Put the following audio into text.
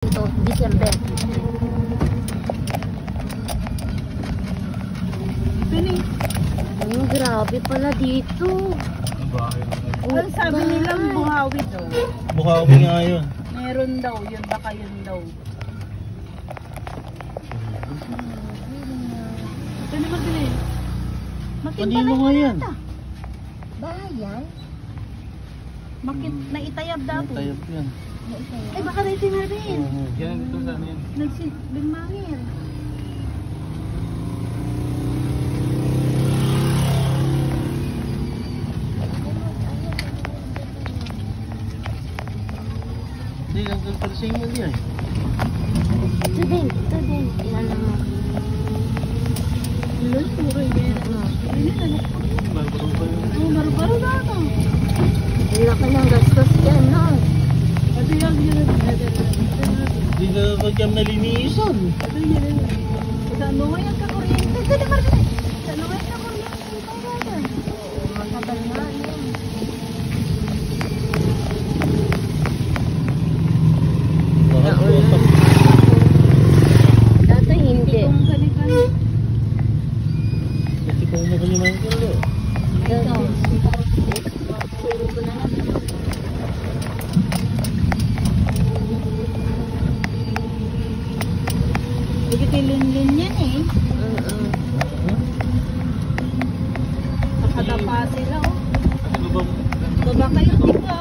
Ito, December. Pini. Grabe pala dito. Well, sabi nila buhawi daw. Buhawi nga yun. Meron daw, yun baka yun daw. Ito naman din eh. Kanino nga yan? Bayan? Naitayab dato. Tayap yan. Ay baka na itin na rin. Yan, ito saan yan? Nagsibimangin. Hindi lang doon pala sa inyo yan. Ito din. Ilan naman. Ilan puro yan. Ayun, Barbaro ba yun? oh, baro-baro dato. Ang laki ng gastos yan, no? Ito yan, Hindi na magyam nalinisan. saan mo ngayon ka kuryente? Dali, Margaret. Saan mo ngayon ka kuryente? Matagal nga yan. Nakatutok. Dati hindi. Kung kani-kani. Kasi kung ano kanya mga kalo. Ito. Hindi kilin-lin yan eh. Nakadapa sila oh. Ano ba? Baba kayo, di ka.